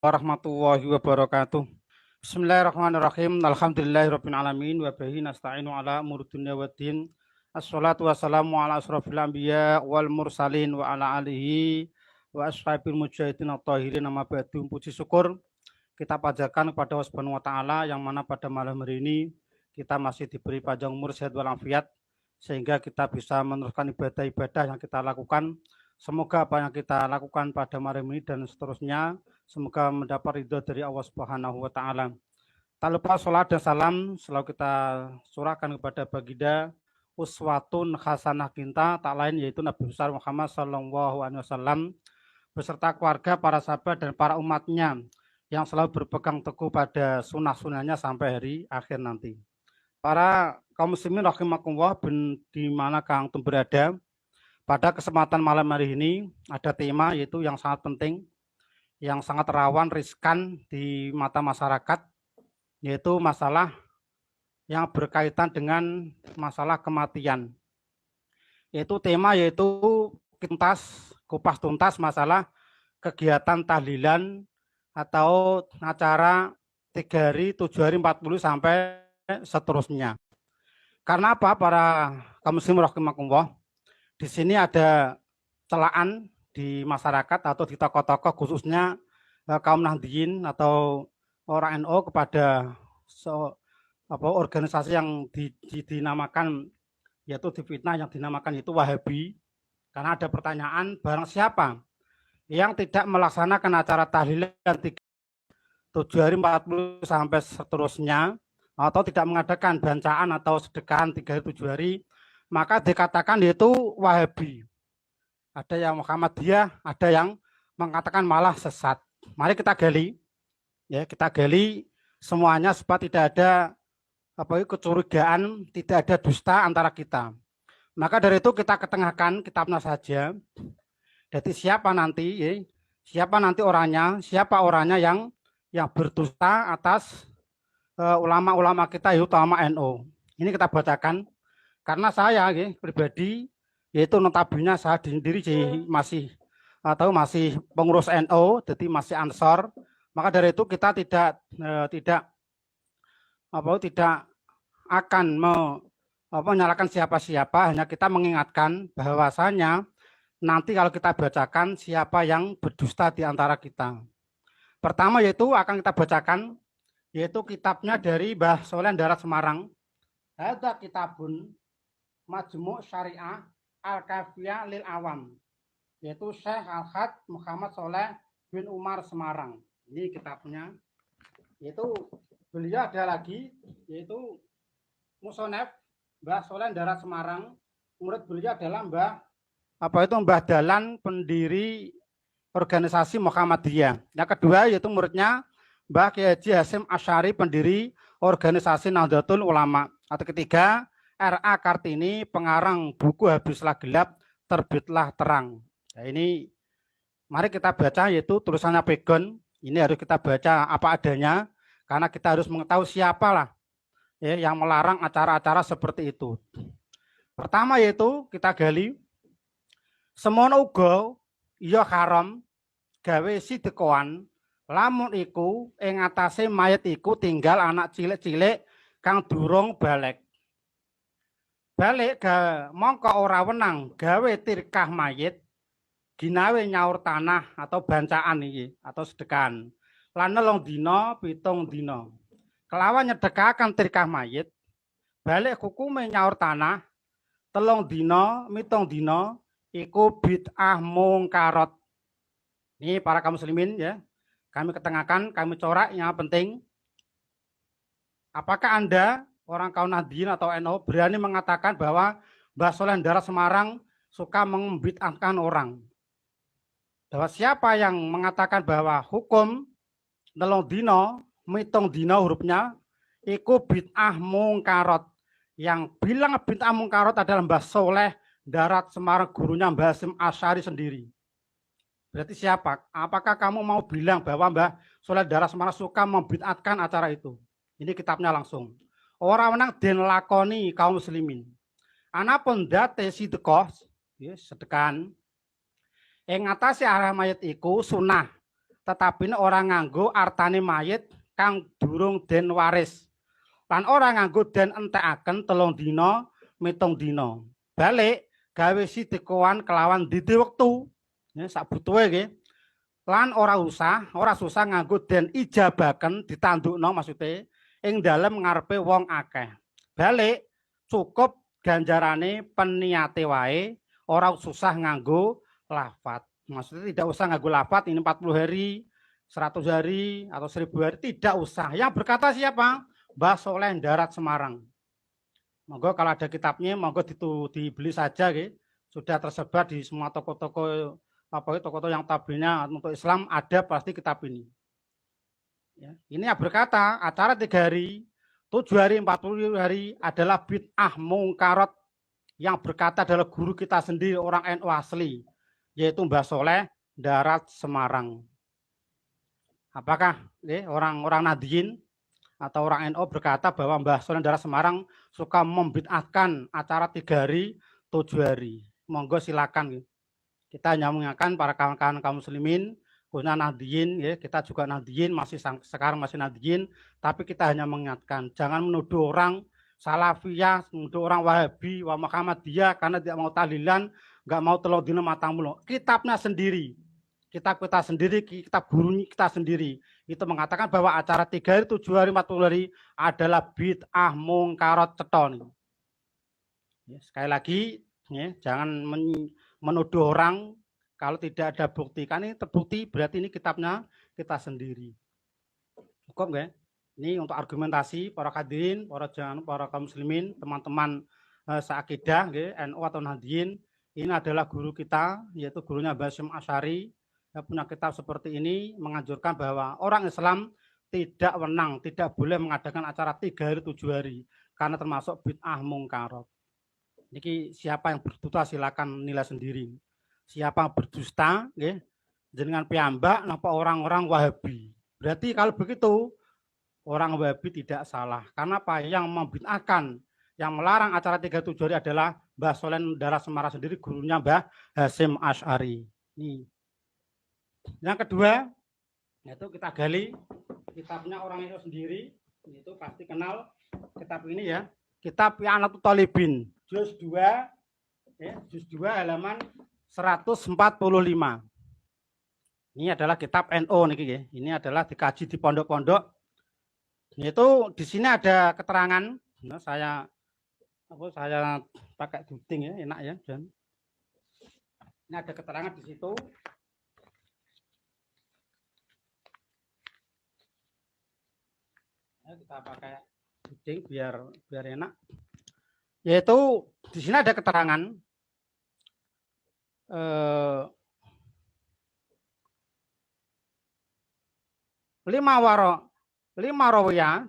Warahmatullahi wabarakatuh. Bismillahirrahmanirrahim. Alhamdulillahirabbil alamin wa bihi nasta'inu ala umuri dunya waddin. Assalatu wassalamu ala asrofil anbiya wal mursalin wa ala alihi wa ashabil mujahidin at-tahirin. Nama ba'du. Puji syukur kita panjatkan kepada Allah Subhanahu wa taala yang mana pada malam hari ini kita masih diberi panjang umur, sehat walafiat sehingga kita bisa meneruskan ibadah-ibadah yang kita lakukan. Semoga apa yang kita lakukan pada malam ini dan seterusnya semoga mendapat ridho dari Allah Subhanahu wa taala. Tak lupa sholat dan salam selalu kita surahkan kepada baginda uswatun hasanah kita, tak lain yaitu Nabi besar Muhammad SAW beserta keluarga, para sahabat dan para umatnya yang selalu berpegang teguh pada sunnah-sunnahnya sampai hari akhir nanti. Para kaum muslimin rahimakumullah, di mana Kang Tum berada, pada kesempatan malam hari ini ada tema yaitu yang sangat penting, yang sangat rawan, riskan di mata masyarakat, yaitu masalah yang berkaitan dengan masalah kematian. Yaitu tema yaitu kupas tuntas masalah kegiatan tahlilan atau acara 3 hari, 7 hari, 40 sampai seterusnya. Karena apa para kaum muslimin rahimakumullah? Di sini ada celaan di masyarakat atau di tokoh-tokoh khususnya kaum Nahdliyin atau orang NU kepada organisasi yang dinamakan yaitu difitnah yang dinamakan itu Wahabi. Karena ada pertanyaan, barang siapa yang tidak melaksanakan acara tahlilan 7 hari 40 sampai seterusnya atau tidak mengadakan bancaan atau sedekahan 3 hari 7 hari, maka dikatakan yaitu Wahabi. Ada yang Muhammadiyah, ada yang mengatakan malah sesat. Mari kita gali, ya kita gali semuanya supaya tidak ada kecurigaan, tidak ada dusta antara kita. Maka dari itu kita ketengahkan kitabnya saja. Jadi siapa nanti orangnya, siapa orangnya yang berdusta atas ulama-ulama kita, utama NU. Ini kita bacakan karena saya pribadi yaitu notabene saya sendiri masih pengurus NU, jadi masih Ansor. Maka dari itu kita tidak akan menyalahkan siapa-siapa, hanya kita mengingatkan bahwasanya nanti kalau kita bacakan siapa yang berdusta di antara kita. Pertama yaitu akan kita bacakan yaitu kitabnya dari Mbah Soleh Darat Semarang. Ada kitabun Majmu' Syariah Al-Kafiyah lil Awam, yaitu Syekh Al-Had Muhammad Soleh bin Umar Semarang. Ini kitabnya. Yaitu beliau ada lagi yaitu Musonef Mbah Soleh Darat Semarang. Murid beliau adalah Mbah Dalan, pendiri organisasi Muhammadiyah. Yang kedua yaitu muridnya Mbah Kiai Haji Hasyim Asy'ari, pendiri organisasi Nahdlatul Ulama. Atau ketiga R.A. Kartini, pengarang buku Habislah Gelap, Terbitlah Terang. Nah, ini mari kita baca yaitu tulisannya Pegon. Ini harus kita baca apa adanya karena kita harus mengetahui siapalah yang melarang acara-acara seperti itu. Pertama yaitu kita gali semono uga ya haram gawe sidekoan lamun iku ing atase mayit iku tinggal anak cilik-cilik kang durung balik mongko ora wenang gawe tirkah mayit ginawe nyaur tanah atau bancaan iki atau sedekahan lan nelung dina 7 dina kelawan nyedekaken tirkah mayit balik hukume nyaur tanah 3 dina 7 dina iku bid'ah mungkarat. Ini para kaum muslimin ya, kami ketengahkan, kami corak yang penting. Apakah Anda orang kaum Nahdliyin atau NU berani mengatakan bahwa Mbah Soleh Darat Semarang suka membid'ahkan orang? Bahwa siapa yang mengatakan bahwa hukum 3 dina 7 dina hurufnya iku bid'ah mungkarat. Yang bilang bid'ah mungkarat adalah Mbah Soleh Darat Semarang, gurunya Mbah Hasyim Asy'ari sendiri. Berarti siapa? Apakah kamu mau bilang bahwa Mbah Soleh Darat Semarang suka membid'atkan acara itu? Ini kitabnya langsung. Orang menang den lakoni kaum muslimin. Anapun date sedekah, sedekahan ing ngatasi arah mayit iku sunah tetapi orang nganggo artane mayit kang durung den waris. Lan ora nganggo den entekaken 3 dina, 7 dina. Balik gawe sidikoan kelawan didi wektu. Ya sak butuhe nggih. Lan ora susah nganggo den ijabaken ditandukno maksude ing dalem ngarepe wong akeh. Balik cukup ganjarane peniate wae, ora susah nganggo lafat. Maksudnya tidak usah nganggo lafat ini 40 hari, 100 hari atau 1000 hari, tidak usah. Yang berkata siapa? Mbah Soleh Darat Semarang. Monggo kalau ada kitabnya, monggo dibeli saja, gitu. Sudah tersebar di semua toko-toko toko-toko yang tabelnya untuk Islam ada pasti kitab ini. Ya. Ini yang berkata acara 3 hari, 7 hari, 40 hari adalah bid'ah mungkarat. Yang berkata adalah guru kita sendiri orang NU asli, yaitu Mbah Soleh Darat Semarang. Apakah orang-orang Nadiyin atau orang NU berkata bahwa Mbah Soleh Darat Semarang suka membid'ahkan acara 3 hari, 7 hari? Monggo silakan. Kita hanya mengingatkan para kawan-kawan kaum muslimin, khususnya Nadiyin, ya, kita juga Nadiyin, sekarang masih Nadiyin, tapi kita hanya mengingatkan, jangan menuduh orang Salafiyah, menuduh orang Wahabi, wa Muhammadiyah karena tidak mau tahlilan, nggak mau 3 dina matang mulo. Kitabnya sendiri, kitab kita sendiri, kitab gurunya kita sendiri, itu mengatakan bahwa acara 3 hari, 7 hari, 40 hari adalah bid'ah mungkarat ceton. Ya, sekali lagi, ya, jangan menuduh orang kalau tidak ada bukti. Kan ini terbukti berarti ini kitabnya kita sendiri. Cukup nggak? Ini untuk argumentasi para hadirin, para kaum muslimin, teman-teman seakidah, NU atau Nahdiyin. Ini adalah guru kita, yaitu gurunya Basyam Asy'ari. Punya kitab seperti ini menganjurkan bahwa orang Islam tidak wenang, tidak boleh mengadakan acara 3 hari, 7 hari, karena termasuk bid'ah mungkarat. Niki siapa yang berdusta silakan nilai sendiri. Siapa yang berdusta, jenengan piyambak napa orang-orang Wahabi. Berarti kalau begitu orang Wahabi tidak salah. Karena apa? Yang membid'ahkan, yang melarang acara 3-7 hari adalah Mbah Soleh Darat Semarang sendiri, gurunya Mbah Hasyim Asy'ari. Ini. Yang kedua, yaitu kita gali kitabnya orang itu sendiri, itu pasti kenal kitab ini ya. Kitab I'anatul Thalibin, juz 2, ya, juz 2 halaman 145. Ini adalah kitab NU niki ya. Ini adalah dikaji di pondok-pondok. Itu di sini ada keterangan. Nah, saya pakai duting ya, enak ya. Dan ini ada keterangan di situ. Ya, kita pakai duting biar enak. Yaitu di sini ada keterangan. Lima rawiyah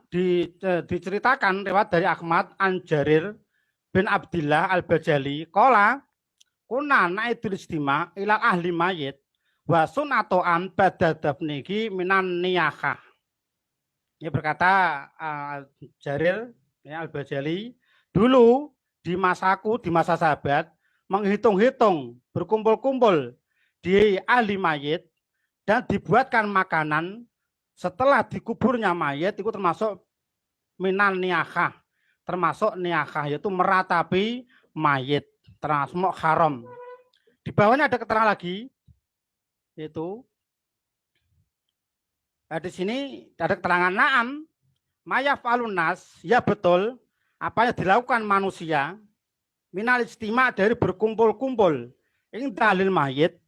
diceritakan lewat dari Ahmad an Jarir bin Abdillah al-Bajali qala kunna naidul istima ila ahli mayit wa sunatoan badadabniki minan niyakah. Ini berkata Jarir ya, al-Bajali, dulu di masaku, di masa sahabat, menghitung-hitung, berkumpul-kumpul di ahli mayit dan dibuatkan makanan setelah dikuburnya mayit, itu termasuk minan niyakah, termasuk niyakah, yaitu meratapi mayit, termasuk haram. Di bawahnya ada keterangan lagi, yaitu di sini ada keterangan na'am mayaf alunas, ya betul apa yang dilakukan manusia minal istima dari berkumpul-kumpul ini dalil mayit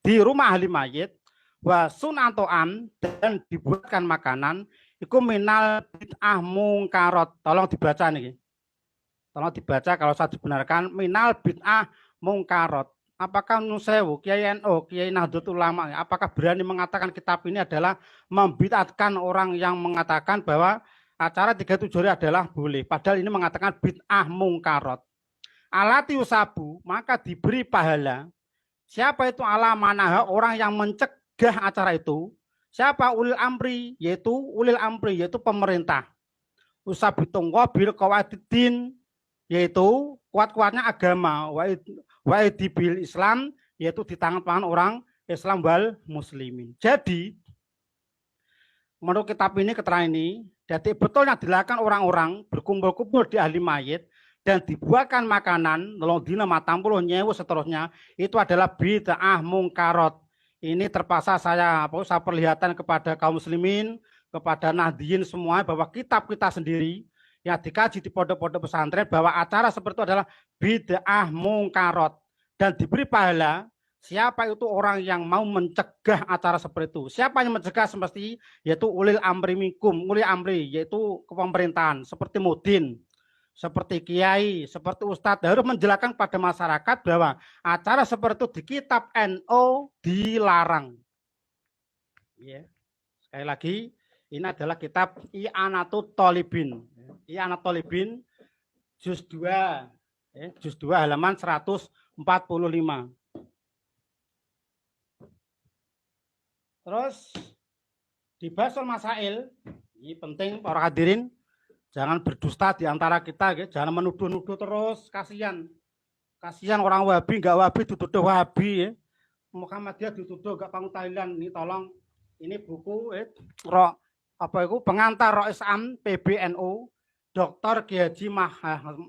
di rumah ahli mayit wa sunato'am dan dibuatkan makanan itu minal bid'ah mungkarat. Tolong dibaca nih, tolong dibaca kalau saya dibenarkan minal bid'ah mungkarat. Apakah Nusewu, Kiai NU, Kiai Nahdlatul Ulama, apakah berani mengatakan kitab ini adalah membid'ahkan orang yang mengatakan bahwa acara 3-7 hari adalah boleh, padahal ini mengatakan bid'ah mungkarat. Alati usabu, maka diberi pahala. Siapa itu ala manaha, orang yang mencegah acara itu? Siapa? Ulil amri, yaitu pemerintah. Usabitung wabil qawaidin, yaitu kuat-kuatnya agama, waidibil Islam, yaitu di tangan orang Islam wal muslimin. Jadi menurut kitab ini, keterangan ini, jadi betul yang dilakukan orang-orang berkumpul-kumpul di ahli mayit dan dibuatkan makanan, nolong dina matang puluh nyewu seterusnya, itu adalah bid'ah mungkarot. Ini terpaksa saya perlihatkan kepada kaum muslimin, kepada nahdiyin semua, bahwa kitab kita sendiri yang dikaji di pondok-pondok pesantren, bahwa acara seperti itu adalah bid'ah mungkarot. Dan diberi pahala siapa itu orang yang mau mencegah acara seperti itu. Siapa yang mencegah semesti, yaitu ulil amri minkum, ulil amri, yaitu pemerintahan, seperti mudin, seperti kiai, seperti ustadz, harus menjelaskan pada masyarakat bahwa acara seperti itu di kitab NU dilarang. Ya. Sekali lagi, ini adalah kitab I'anatut Thalibin. I'anatut Thalibin, juz 2, juz 2 halaman 145. Terus di Basul Masail, ini penting para hadirin, jangan berdusta di antara kita, jangan menuduh-nuduh terus, kasihan. Kasihan orang Wahabi, enggak Wahabi dituduh Wahabi, ya. Muhammadiyah dituduh enggak Panggung Thailand. Ini tolong, ini buku pengantar Rois Am PBNU, Dr. Kiai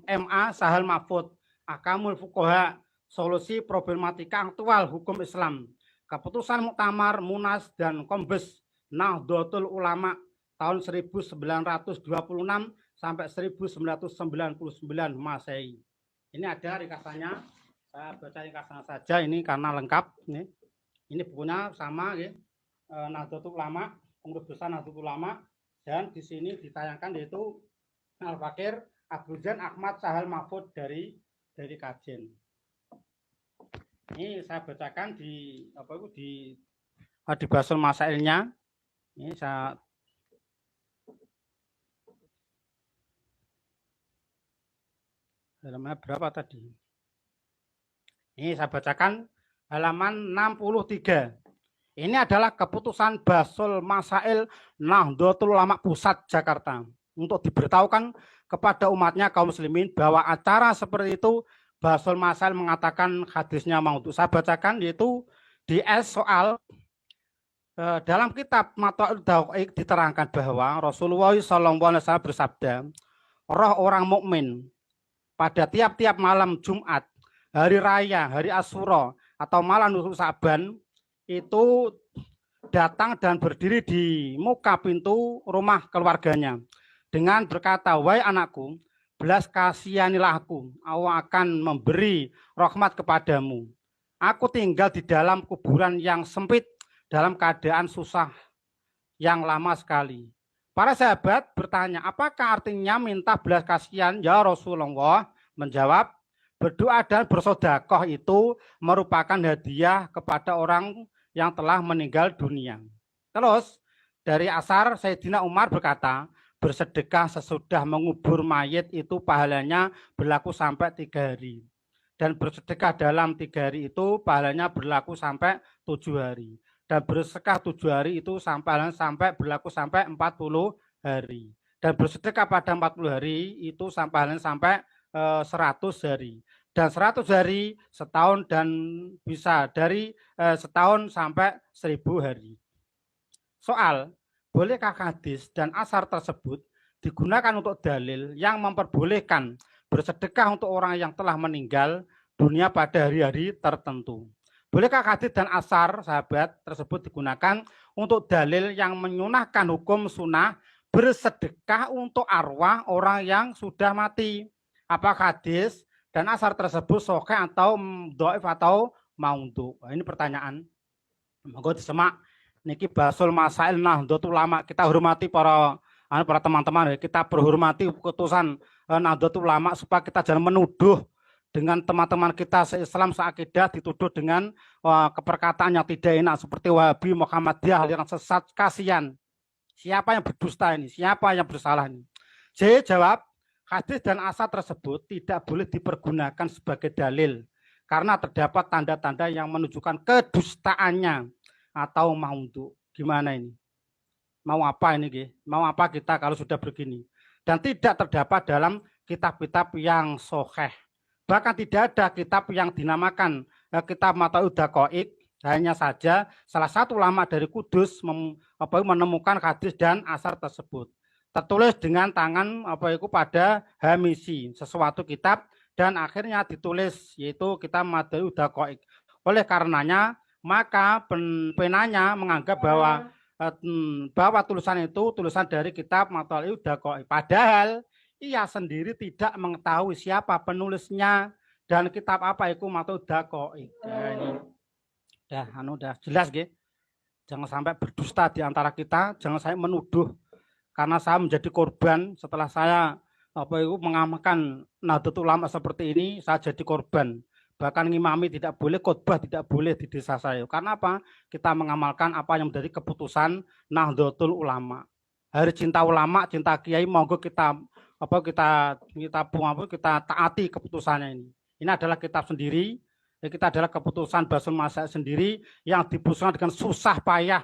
MA Sahal Mahfud, Akamul Fuqaha, solusi problematika aktual hukum Islam. Keputusan Muktamar, Munas, dan Kombes Nahdlatul Ulama tahun 1926 sampai 1999 Masehi. Ini ada ringkasannya, saya baca ringkasannya saja ini karena lengkap. Ini bukunya sama, ya. Nahdlatul Ulama, pengurus besar Nahdlatul Ulama, dan di sini ditayangkan yaitu Al-Fakir Abu Zain Ahmad Sahal Mahfud dari Kajen. Ini saya bacakan di Basul Masailnya. Ini saya halaman berapa tadi? Ini saya bacakan halaman 63. Ini adalah keputusan Basul Masail Nahdlatul Ulama Pusat Jakarta untuk diberitahukan kepada umatnya kaum muslimin bahwa acara seperti itu Basul Masail mengatakan hadisnya maudhu. Saya bacakan yaitu di soal dalam kitab Mata'ul Dawaiq diterangkan bahwa Rasulullah SAW bersabda, roh orang mukmin pada tiap-tiap malam Jumat, hari raya, hari Asyura atau malam Nisfu Sa'ban itu datang dan berdiri di muka pintu rumah keluarganya dengan berkata, wahai anakku, belas kasihanilah aku akan memberi rahmat kepadamu. Aku tinggal di dalam kuburan yang sempit dalam keadaan susah yang lama sekali. Para sahabat bertanya, apakah artinya minta belas kasihan? Ya Rasulullah menjawab, berdoa dan bersedekah itu merupakan hadiah kepada orang yang telah meninggal dunia. Terus dari Asar Sayyidina Umar berkata, bersedekah sesudah mengubur mayit itu pahalanya berlaku sampai 3 hari. Dan bersedekah dalam 3 hari itu pahalanya berlaku sampai 7 hari. Dan bersedekah 7 hari itu sampai berlaku sampai 40 hari. Dan bersedekah pada 40 hari itu sampai 100 hari. Dan 100 hari setahun dan bisa dari setahun sampai 1000 hari. Soal, bolehkah hadis dan asar tersebut digunakan untuk dalil yang memperbolehkan bersedekah untuk orang yang telah meninggal dunia pada hari-hari tertentu? Bolehkah hadis dan asar sahabat tersebut digunakan untuk dalil yang menyunahkan hukum sunnah bersedekah untuk arwah orang yang sudah mati? Apakah hadis dan asar tersebut sahih atau dhaif atau maudhu? Ini pertanyaan. Monggo disemak. Niki Basul Masail Nahdlatul Ulama. Kita hormati para teman-teman, kita berhormati keputusan Nahdlatul Ulama supaya kita jangan menuduh dengan teman-teman kita se-Islam se-akidah dituduh dengan keperkataan yang tidak enak seperti Wahabi, Muhammadiyah yang sesat. Kasihan. Siapa yang berdusta ini? Siapa yang bersalah ini? Saya jawab, hadis dan asar tersebut tidak boleh dipergunakan sebagai dalil karena terdapat tanda-tanda yang menunjukkan kedustaannya atau maudhu. Gimana ini? Mau apa ini? Mau apa kita kalau sudah begini? Dan tidak terdapat dalam kitab-kitab yang sahih. Bahkan tidak ada kitab yang dinamakan kitab Mata'ud Daqaiq Hanya saja salah satu ulama dari Kudus menemukan hadis dan asar tersebut. Tertulis dengan tangan pada hamisi, sesuatu kitab, dan akhirnya ditulis yaitu kitab Madaul Daqaiq. Oleh karenanya maka penanya menganggap bahwa tulisan itu tulisan dari kitab Madaul Daqaiq. Padahal ia sendiri tidak mengetahui siapa penulisnya dan kitab apa itu Madaul Daqaiq. Udah jelas gitu. Jangan sampai berdusta di antara kita, jangan saya menuduh karena saya menjadi korban setelah saya mengamalkan Nahdlatul Ulama seperti ini, saya jadi korban. Bahkan ngimami tidak boleh, khotbah tidak boleh di desa saya. Karena apa? Kita mengamalkan apa yang menjadi keputusan Nahdlatul Ulama. Hari cinta ulama, cinta kiai, monggo kita taati keputusannya ini. Ini adalah kitab sendiri. Kita adalah keputusan Basul Masyayikh sendiri yang diputuskan dengan susah payah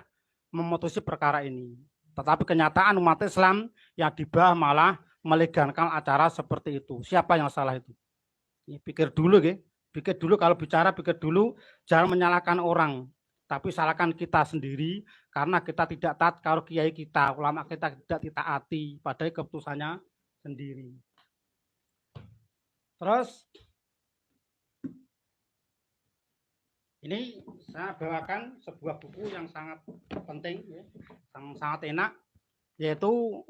memutusi perkara ini. Tetapi kenyataan umat Islam yang di bawah malah melegalkan acara seperti itu. Siapa yang salah itu? Pikir dulu, pikir dulu kalau bicara, pikir dulu, jangan menyalahkan orang, tapi salahkan kita sendiri karena kita tidak taat kalau kiai kita, ulama kita tidak ditaati pada keputusannya sendiri. Terus ini saya bawakan sebuah buku yang sangat penting, yang sangat enak, yaitu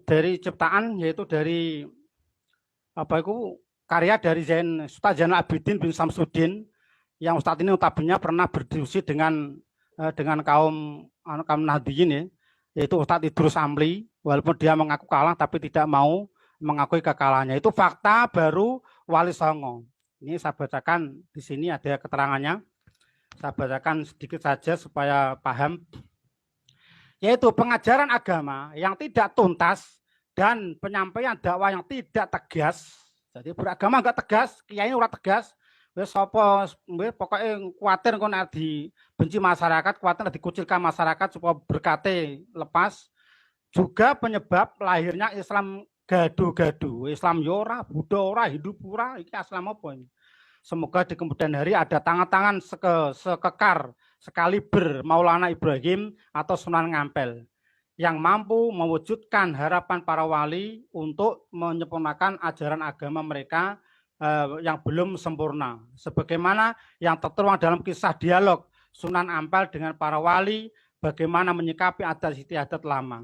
dari ciptaan, yaitu dari karya dari Ustaz Zainal Abidin bin Samsudin, yang Ustaz ini notabene pernah berdiskusi dengan kaum Nahdliyin, yaitu Ustaz Idrus Amli, walaupun dia mengaku kalah tapi tidak mau mengakui kekalahannya. Itu fakta baru Wali Songo. Ini saya bacakan di sini ada keterangannya. Saya bacakan sedikit saja supaya paham. Yaitu pengajaran agama yang tidak tuntas dan penyampaian dakwah yang tidak tegas. Jadi beragama enggak tegas, kiai ora tegas. Wis sapa pokoknya kuatir kok nek dibenci masyarakat, kuatir dikucilkan masyarakat supaya berkate lepas. Juga penyebab lahirnya Islam gaduh-gaduh. Islam yora, Buddha ora, Hindu ora, iki Islam apa ini? Semoga di kemudian hari ada tangan-tangan sekekar, sekaliber Maulana Ibrahim atau Sunan Ngampel yang mampu mewujudkan harapan para wali untuk menyempurnakan ajaran agama mereka yang belum sempurna. Sebagaimana yang tertuang dalam kisah dialog Sunan Ampel dengan para wali, bagaimana menyikapi adat istiadat lama.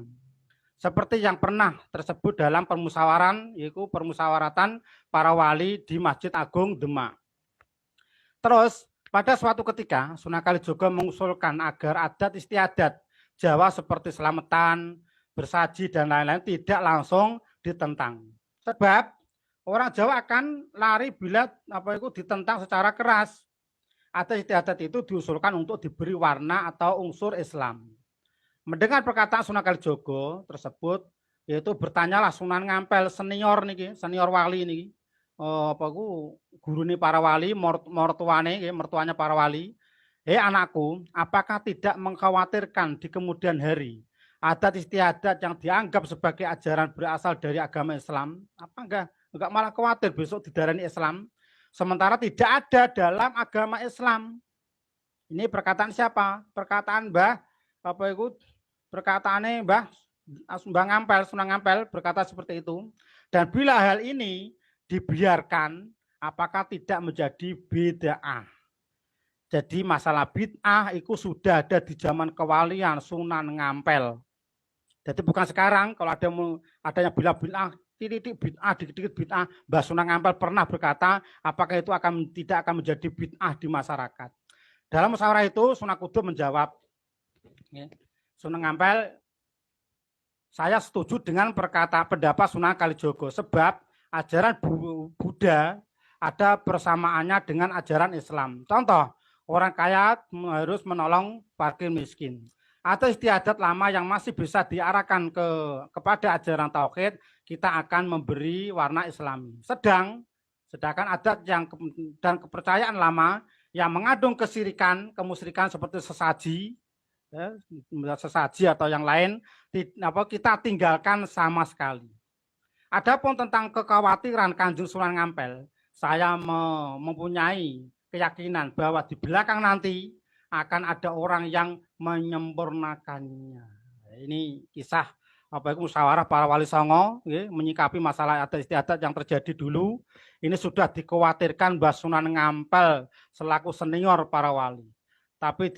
Seperti yang pernah tersebut dalam yaitu permusyawaratan para wali di Masjid Agung Demak. Terus pada suatu ketika Sunan Kalijogo mengusulkan agar adat istiadat Jawa seperti selamatan, bersaji dan lain-lain tidak langsung ditentang. Sebab orang Jawa akan lari bila ditentang secara keras. Adat istiadat itu diusulkan untuk diberi warna atau unsur Islam. Mendengar perkataan Sunan Kalijogo tersebut, yaitu bertanyalah Sunan Ngampel senior wali niki. Gurune para wali, mertuanya para wali. Anakku, apakah tidak mengkhawatirkan di kemudian hari adat istiadat yang dianggap sebagai ajaran berasal dari agama Islam? Apa enggak malah khawatir besok didarani Islam? Sementara tidak ada dalam agama Islam. Ini perkataan siapa? Perkataan perkataannya Mbah Ngampel, Sunan Ngampel berkata seperti itu. Dan bila hal ini dibiarkan, apakah tidak menjadi bid'ah? Jadi masalah bid'ah itu sudah ada di zaman kewalian Sunan Ngampel. Jadi bukan sekarang kalau adanya bila bid'ah, titik bid'ah, dikit-dikit bid'ah. Mbah Sunan Ngampel pernah berkata, apakah itu tidak akan menjadi bid'ah di masyarakat? Dalam musyawarah itu Sunan Kudus menjawab, Sunan Ngampel, saya setuju dengan pendapat Sunan Kalijogo sebab ajaran Buddha ada persamaannya dengan ajaran Islam. Contoh, orang kaya harus menolong fakir miskin. Atau istiadat lama yang masih bisa diarahkan kepada ajaran tauhid, kita akan memberi warna Islami. Sedangkan adat dan kepercayaan lama yang mengandung kemusyrikan seperti sesaji atau yang lain, kita tinggalkan sama sekali. Adapun tentang kekhawatiran Kanjeng Sunan Ngampel, saya mempunyai keyakinan bahwa di belakang nanti akan ada orang yang menyempurnakannya. Ini kisah apa itu musyawarah para wali songo menyikapi masalah adat istiadat yang terjadi dulu. Ini sudah dikhawatirkan Mbah Sunan Ngampel selaku senior para wali. Tapi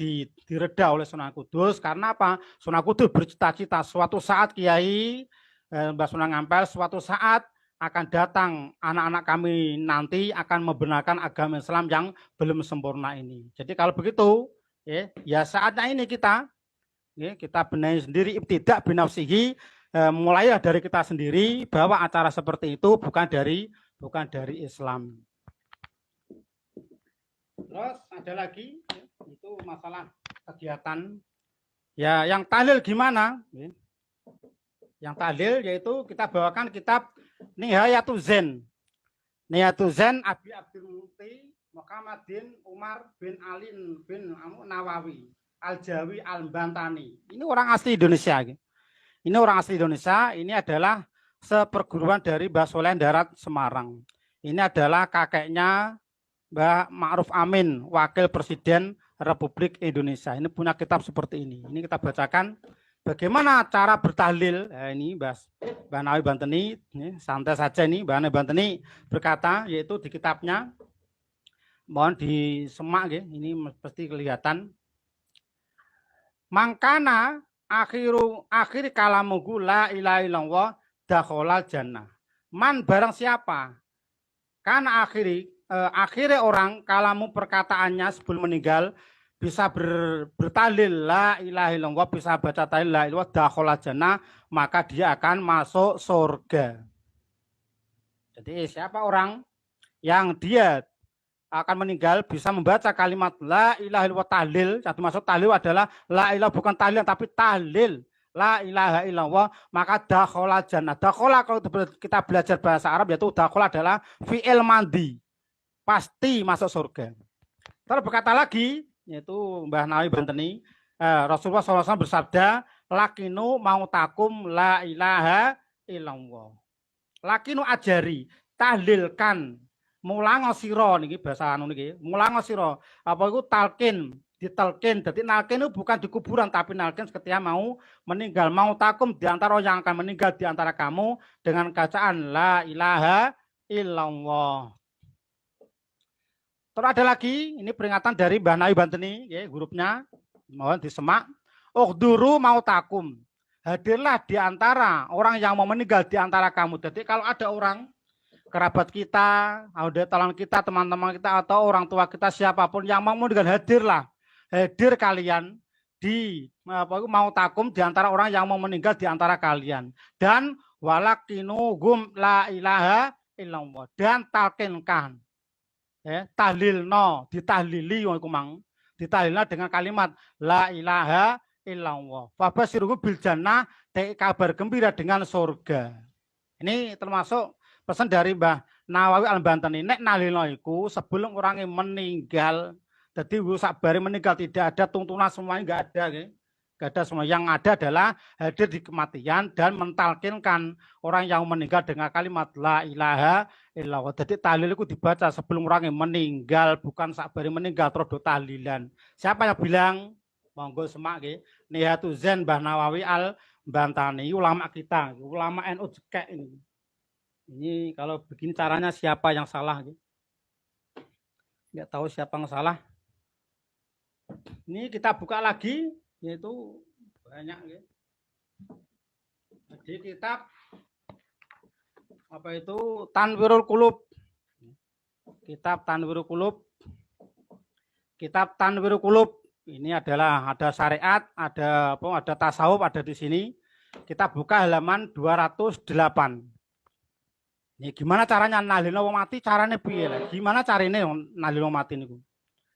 direda oleh Sunan Kudus karena apa? Sunan Kudus bercita-cita suatu saat Kiai Mbah Sunan Ngampel suatu saat akan datang anak-anak kami nanti akan membenarkan agama Islam yang belum sempurna ini. Jadi kalau begitu ya saatnya ini kita benahi sendiri ibtidak binafsihi, mulai dari kita sendiri bahwa acara seperti itu bukan dari Islam. Terus ada lagi itu masalah kegiatan ya yang tahlil gimana? Yang tahlil yaitu kita bawakan kitab Nihayatul Zen. Nihayatul Zen Abi Abdul Muti Muhammadin Umar bin Alin bin Nawawi Al-Jawi Al-Bantani. Ini orang asli Indonesia. Ini orang asli Indonesia. Ini adalah seperguruan dari Mbah Solen Darat Semarang. Ini adalah kakeknya Mbah Ma'ruf Amin, Wakil Presiden Republik Indonesia. Ini punya kitab seperti ini. Ini kita bacakan bagaimana cara bertahlil. Ini Mbah Nawawi Banteni. Santai saja ini. Mbah Nawawi Banteni berkata, yaitu di kitabnya. Mohon disemak. Ini pasti kelihatan. Mangkana akhir kalamuhu la ilaha illallah dakhalal jannah. Man barang siapa? Karena akhirnya orang kalamu perkataannya sebelum meninggal bisa bertahlil la ilaha illallah, bisa baca tahlil la ilaha dakhalal jannah, maka dia akan masuk surga. Jadi siapa orang yang dia akan meninggal bisa membaca kalimat la ilaha illallah tahlil. Satu maksud tahlil adalah la ilaha bukan tahlil tapi tahlil la ilaha illallah, maka dakhala jannah. Dakhala kalau kita belajar bahasa Arab yaitu dakhala adalah fi'il mandi, pasti masuk surga. Terus berkata lagi yaitu Mbah Nawawi Banteni, Rasulullah SAW bersabda, lakinu mautakum la ilaha illallah. Lakinu ajari, tahlilkan, mulang sira niki bahasa anu niki, mulang sira. Apa itu talqin, ditalqin. Jadi nalqin itu bukan di kuburan tapi nalqin ketika mau meninggal. Mau takum di antara yang akan meninggal di antara kamu dengan bacaan la ilaha illallah. Terus ada lagi, ini peringatan dari Mbah Nawawi Banteni, hurufnya mohon disemak. Ukhduru mautakum. Hadirlah di antara orang yang mau meninggal di antara kamu. Jadi kalau ada orang kerabat kita, auditolan kita, teman-teman kita, atau orang tua kita, siapapun yang mau meninggal, hadirlah. Hadir kalian di mau takum di antara orang yang mau meninggal di antara kalian. Dan walakinuhum la ilaha illallah. Dan talqinkan. Tahlilno, ditahlili kumang. Ditahlilna dengan kalimat la ilaha illallah. Fabasyiruhum bil jannah, kabar gembira dengan surga. Ini termasuk pesan dari Mbah Nawawi Al-Banteni, nek nalilno iku sebelum orangnya meninggal, jadi sabari meninggal tidak ada tuntunan semuanya, enggak ada, enggak ada semua. Yang ada adalah hadir di kematian dan mentalkinkan orang yang meninggal dengan kalimat la ilaha illallah. Jadi tahlil itu dibaca sebelum orangnya meninggal, bukan sabari meninggal terus do tahlilan. Siapa yang bilang? Monggo semak nggih. Nihayatul Zen Mbah Nawawi Al-Banteni, ulama kita, ulama NU jekek ini. Ini kalau begini caranya siapa yang salah? Nggak tahu siapa yang salah. Ini kita buka lagi, yaitu banyak. Jadi kitab apa itu Tanwirul Qulub. Kitab Tanwirul Qulub. Kitab Tanwirul Qulub ini adalah ada syariat, ada tasawuf, ada di sini. Kita buka halaman 208. Ya, gimana caranya nalilno wong mati? Caranya piye lah? Gimana caranya nalilno mati niku?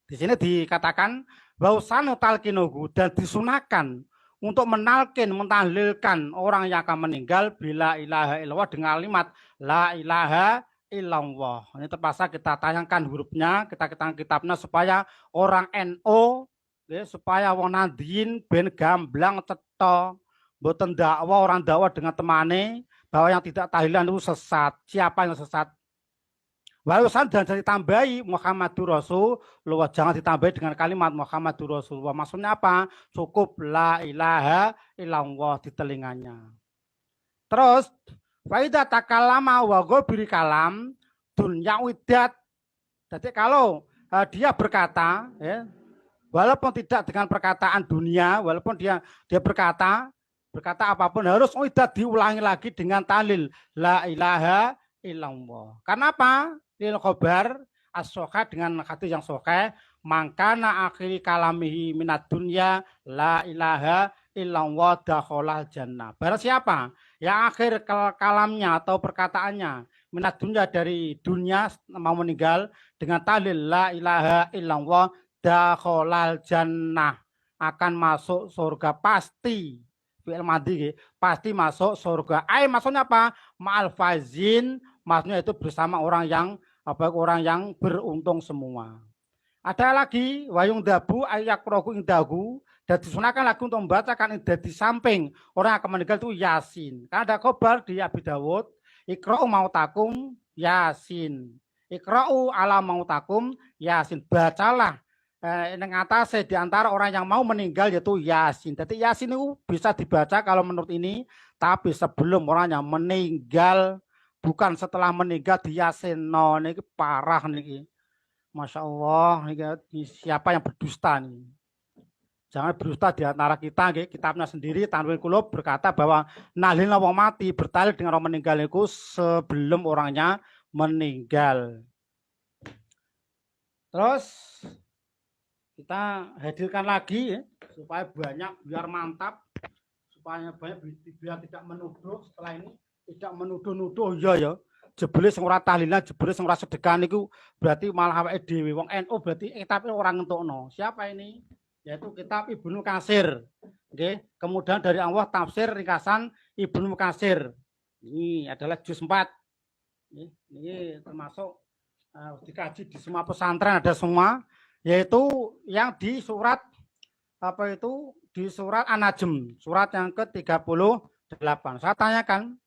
Di sini dikatakan bahwa talqinuhu dan disunahkan untuk mentahlilkan orang yang akan meninggal bila ilaha illallah dengan kalimat la ilaha illallah. Ini terpaksa kita tayangkan hurufnya, kita kitabnya supaya orang NO supaya wong nadiin ben gamblang cetha, mboten dakwah orang dakwah dengan temane bahwa yang tidak tahlilan itu sesat. Siapa yang sesat? Walaupun jangan ditambahi Muhammadur Rasulullah, jangan ditambahi dengan kalimat Muhammadur Rasulullah. Maksudnya apa? Cukup la ilaha illallah di telinganya. Terus faida takalama wa ghobiri kalam dunya widat. Jadi kalau dia berkata, ya, walaupun tidak dengan perkataan dunia, walaupun dia berkata apapun harus widat diulangi lagi dengan tahlil la ilaha illallah. Karena apa? Lil khobar as-sohah dengan hadis yang sohah, mangkana akhiri kalamihi minat dunya la ilaha illallah dakhalal jannah. Barang siapa yang akhir kalamnya atau perkataannya minat dunya dari dunia mau meninggal dengan tahlil la ilaha illallah dakhalal jannah, akan masuk surga pasti. Fi'il madhi pasti masuk surga. Maksudnya apa? Ma'al fazin, maksudnya itu bersama orang yang beruntung semua. Ada lagi wayung dabu ayak rogu indahu, dan disunahkan lagi untuk membacakan di samping orang yang akan meninggal itu Yasin. Karena ada khobar di Abi Dawud, ikra'u mautakum Yasin. Ikra'u ala mautakum Yasin. Bacalah yang atas di antara orang yang mau meninggal yaitu Yasin. Jadi Yasin itu bisa dibaca kalau menurut ini, tapi sebelum orang yang meninggal, bukan setelah meninggal di Yasin. No, ini parah nih. Masya Allah, ini siapa yang berdusta nih? Jangan berdusta di antara kita, kitabnya sendiri Tanwirul Qulub berkata bahwa nahlil wong mati bertalil dengan orang meninggal itu sebelum orangnya meninggal. Terus kita hadirkan lagi ya, supaya banyak, biar mantap, supaya banyak, biar tidak menuduh setelah ini, tidak menuduh-nuduh ya. Jebule sing ora tahlilan, jebule sing ora sedekah niku berarti malah awake dhewe. Wong NU berarti kitab orang ngentokno. Siapa ini? Yaitu kitab Ibnu Katsir. Nggih, kemudian dari Allah tafsir ringkasan Ibnu Katsir. Ini adalah juz 4. Ini termasuk dikaji di semua pesantren, ada semua, yaitu yang di surat apa itu? Di surat An-Najm, surat yang ke-38. Saya tanyakan,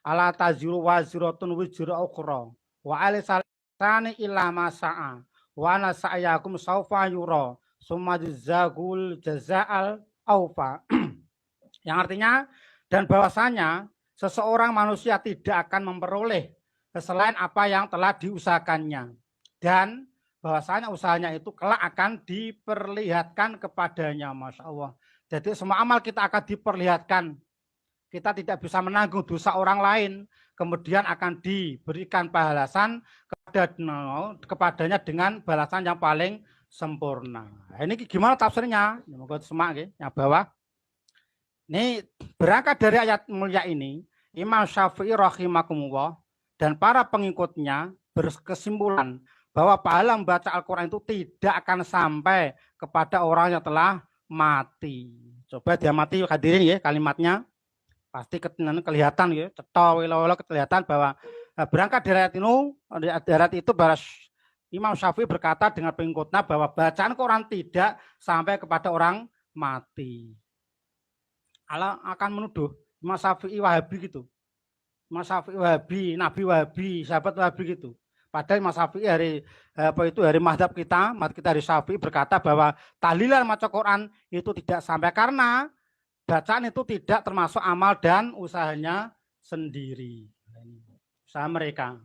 ala taziru waziratun wizra ukhra wa alisani illa ma sa'a wa ana sa'yakum saufa yura summa jazagul jazaal aufa. Yang artinya, dan bahwasanya seseorang manusia tidak akan memperoleh selain apa yang telah diusahakannya, dan bahwasanya usahanya itu kelak akan diperlihatkan kepadanya. Masya Allah. Jadi semua amal kita akan diperlihatkan. Kita tidak bisa menanggung dosa orang lain, kemudian akan diberikan balasan kepadanya dengan balasan yang paling sempurna. Ini gimana tafsirnya? Moga semak yang bawah. Ini berangkat dari ayat mulia ini, Imam Syafi'i rahimakumullah dan para pengikutnya berkesimpulan bahwa pahala membaca Al-Quran itu tidak akan sampai kepada orang yang telah mati. Coba dia mati, hadirin ya kalimatnya. Pasti kelihatan ya, kelihatan bahwa berangkat dari ayat itu bahwa Imam Syafi'i berkata dengan pengikutnya bahwa bacaan Quran tidak sampai kepada orang mati. Allah akan menuduh Imam Syafi'i Wahabi gitu. Imam Syafi'i Wahabi, Nabi Wahabi, sahabat Wahabi gitu. Padahal Imam Syafi'i hari mazhab kita hari Syafi'i berkata bahwa tahlilan maca Quran itu tidak sampai karena bacaan itu tidak termasuk amal dan usahanya sendiri. Usaha mereka.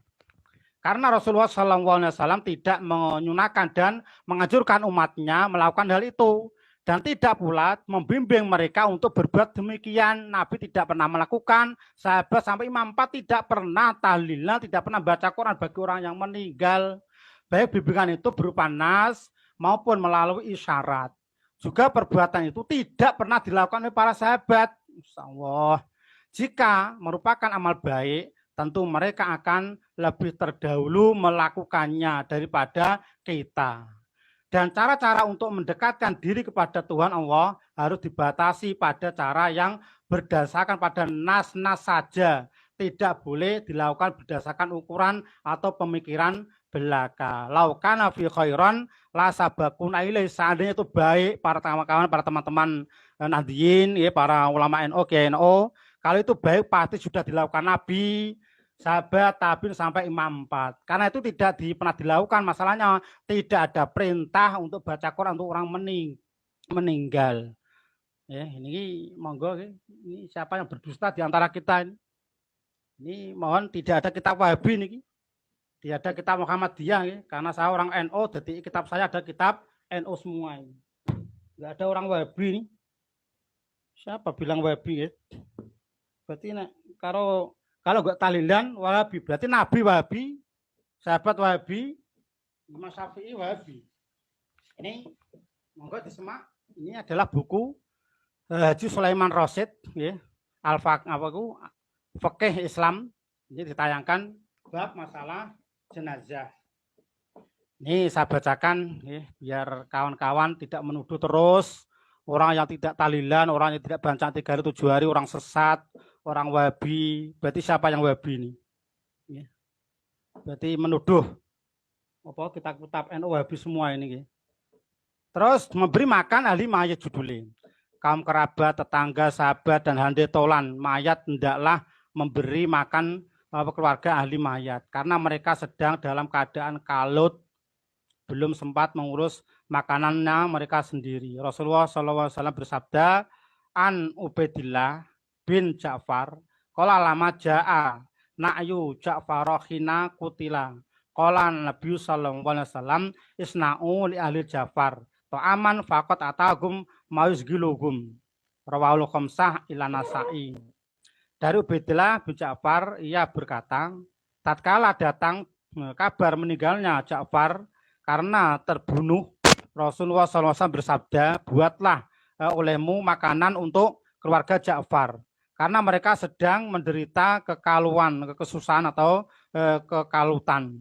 Karena Rasulullah SAW tidak menyunahkan dan menganjurkan umatnya melakukan hal itu. Dan tidak pula membimbing mereka untuk berbuat demikian. Nabi tidak pernah melakukan. Sahabat sampai Imam 4 tidak pernah tahlilan, tidak pernah baca Quran bagi orang yang meninggal. Baik bimbingan itu berupa nas maupun melalui isyarat. Juga perbuatan itu tidak pernah dilakukan oleh para sahabat. Insyaallah. Jika merupakan amal baik, tentu mereka akan lebih terdahulu melakukannya daripada kita. Dan cara-cara untuk mendekatkan diri kepada Tuhan Allah harus dibatasi pada cara yang berdasarkan pada nas-nas saja. Tidak boleh dilakukan berdasarkan ukuran atau pemikiran belaka. Laukana fi khairan la sabaquna ilaih. Seandainya itu baik para kawan-kawan, para teman-teman Nahdliyin, ya, para ulama NU, GNU, kalau itu baik pasti sudah dilakukan Nabi sahabat, tabiin sampai imam 4. Karena itu tidak pernah dilakukan. Masalahnya tidak ada perintah untuk baca Quran untuk orang meninggal. Ya, ini monggo ini siapa yang berdusta di antara kita ini? Ini mohon tidak ada kitab Wahabi nih. Tidak ada kitab Muhammadiyah ya. Karena saya orang NU, jadi kitab saya ada kitab NU semua ini. Enggak ada orang Wahabi nih. Siapa bilang Wahabi ya? Berarti kalau enggak talilan Wahabi, berarti Nabi Wahabi, sahabat Wahabi, Imam Syafi'i Wahabi. Ini monggo disimak. Ini adalah buku Haji Sulaiman Rasyid ya. Fikih Islam. Ini ditayangkan bab masalah jenazah. Ini saya bacakan ya, biar kawan-kawan tidak menuduh terus orang yang tidak talilan, orang yang tidak baca 3 hari 7 hari, orang sesat, orang Wahabi. Berarti siapa yang Wahabi ini? Ya. Berarti menuduh apa kitab-kitab NU Wahabi semua ini. Ya. Terus memberi makan ahli mayat judulnya. Kaum kerabat, tetangga, sahabat, dan hande tolan mayat hendaklah memberi makan keluarga ahli mayat. Karena mereka sedang dalam keadaan kalut, belum sempat mengurus makanannya mereka sendiri. Rasulullah SAW bersabda, An Ubaidillah bin Ja'far, qala lama ja'a na'yu Ja'farohina kutila. Qala Nabi SAW, isna'u li ahli Ja'far. Ta'aman faqat atagum mausgilugum. Rawahul khamsah ila Nasa'i. Dari Ubaidillah bin Ja'far, ia berkata, tatkala datang kabar meninggalnya Ja'far karena terbunuh, Rasulullah SAW bersabda, buatlah olehmu makanan untuk keluarga Ja'far. Karena mereka sedang menderita kekaluan, kesusahan atau kekalutan.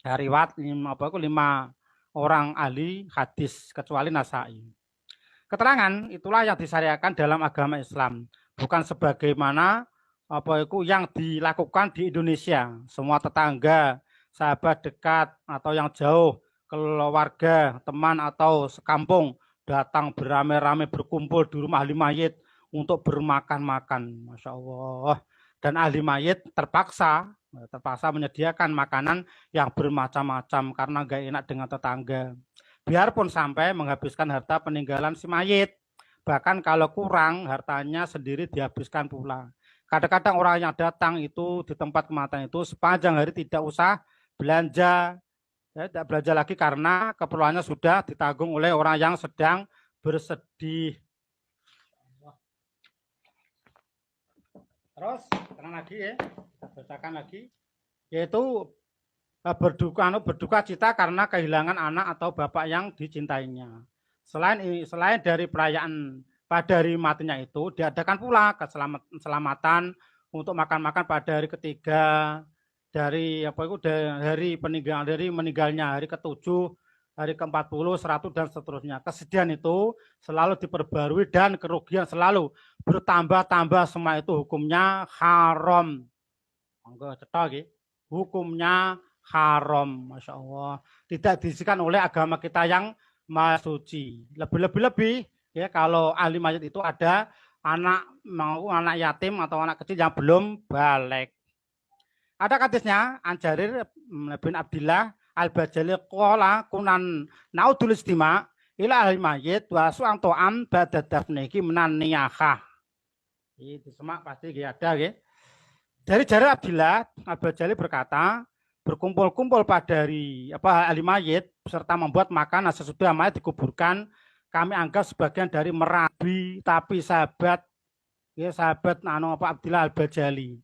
Riwayat 5 orang ahli hadis, kecuali Nasa'i. Keterangan itulah yang disyariatkan dalam agama Islam. Bukan sebagaimana yang dilakukan di Indonesia. Semua tetangga, sahabat dekat atau yang jauh, keluarga, teman atau sekampung datang beramai-ramai berkumpul di rumah ahli mayit untuk bermakan-makan. Masya Allah. Dan ahli mayit terpaksa menyediakan makanan yang bermacam-macam karena gak enak dengan tetangga. Biarpun sampai menghabiskan harta peninggalan si mayit. Bahkan kalau kurang, hartanya sendiri dihabiskan pula. Kadang-kadang orang yang datang itu di tempat kematian itu sepanjang hari tidak usah belanja, tidak belanja lagi karena keperluannya sudah ditanggung oleh orang yang sedang bersedih. Terus, tenang lagi ya, bacakan lagi, yaitu berduka cita karena kehilangan anak atau bapak yang dicintainya. Selain dari perayaan pada hari matinya itu, diadakan pula keselamatan untuk makan-makan pada hari ketiga dari hari meninggalnya, hari ke-7, hari ke-40, 100 dan seterusnya. Kesedihan itu selalu diperbarui dan kerugian selalu bertambah-tambah, semua itu hukumnya haram. Monggo cetok hukumnya haram, Masya Allah. Tidak diisikan oleh agama kita yang Maha Suci. Lebih ya kalau ahli mayat itu ada anak yatim atau anak kecil yang belum balik. Ada hadisnya An Jarir bin Abdillah Al-Bajali qala kunan naudul istima ila ahli mayit wa su'an to'am ba'da dafnihi minan niyahah. Itu semak pasti ada ya. Dari Jarir Abdillah Al-Bajali berkata, berkumpul-kumpul pada hari ahli mayit serta membuat makanan sesudah mayit dikuburkan, kami anggap sebagian dari merabi tapi sahabat Abdillah Al-Bajali.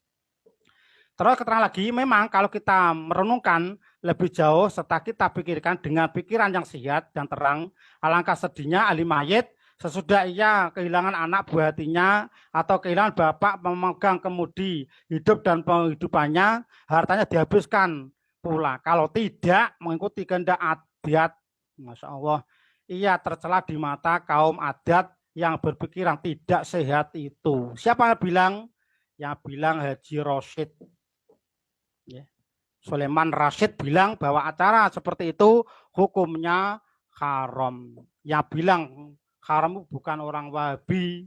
Terus keterangan lagi, memang kalau kita merenungkan lebih jauh serta kita pikirkan dengan pikiran yang sehat dan terang, alangkah sedihnya ahli mayit sesudah ia kehilangan anak buah hatinya atau kehilangan bapak pemegang kemudi hidup dan penghidupannya, hartanya dihabiskan pula. Kalau tidak mengikuti kehendak adat, Masya Allah, ia tercela di mata kaum adat yang berpikiran tidak sehat itu. Siapa yang bilang? Yang bilang Haji Rasyid. Sulaiman Rasyid bilang bahwa acara seperti itu hukumnya haram. Yang bilang haram itu bukan orang Wahabi.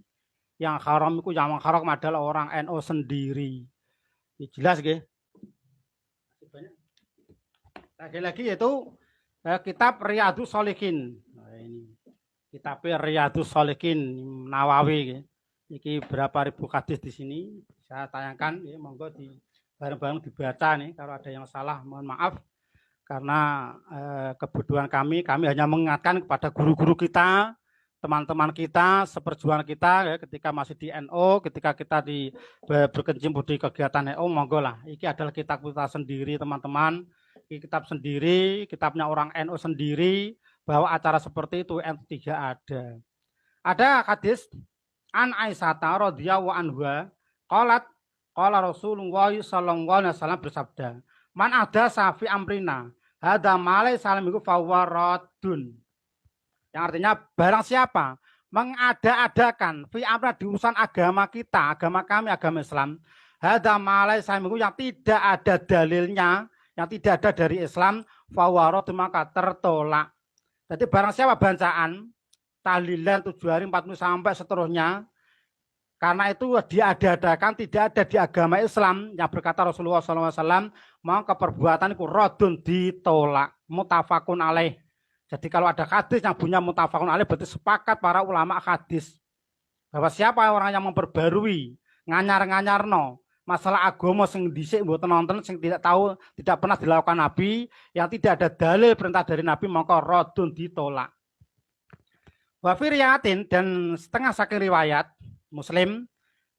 Yang haram itu yang haram adalah orang NU sendiri. Jelas, nggih? Lagi-lagi yaitu kitab Riyadhus Shalihin. Nah, ini kitab Riyadhus Shalihin Nawawi. Ini berapa ribu hadis di sini saya tayangkan, ya, monggo di bareng-bareng dibaca nih. Kalau ada yang salah mohon maaf karena kebutuhan kami hanya mengingatkan kepada guru-guru kita, teman-teman kita, seperjuangan kita ya, ketika masih di NU, ketika kita di berkecimpung di kegiatan NU, monggo lah. Ini adalah kitab kita sendiri teman-teman. Ini kitab sendiri, kitabnya orang NU sendiri, bahwa acara seperti itu NU tidak ada. Ada hadis an Aisyah radhiyallahu anha qalat qala Rasulullah sallallahu alaihi wasallam bersabda, man ada safi amrina hada malai salamiku fawaradun. Yang artinya barang siapa mengada-adakan fi amrina di urusan agama kita, agama kami, agama Islam, hada malai salamiku yang tidak ada dalilnya, yang tidak ada dari Islam, fawaradun maka tertolak. Jadi barang siapa bacaan tahlilan 7 hari 40 sampai seterusnya, karena itu diada-adakan tidak ada di agama Islam yang berkata Rasulullah SAW, maka perbuatan itu rodun ditolak, mutafakun alaih. Jadi kalau ada hadis yang punya mutafakun alaih berarti sepakat para ulama hadis bahwa siapa orang yang memperbarui nganyar-nganyarno masalah agama sing dhisik mboten nonton, sing tidak tahu, tidak pernah dilakukan Nabi, yang tidak ada dalil perintah dari Nabi, maka rodun ditolak. Wa fi riwayatin, dan setengah saking riwayat Muslim,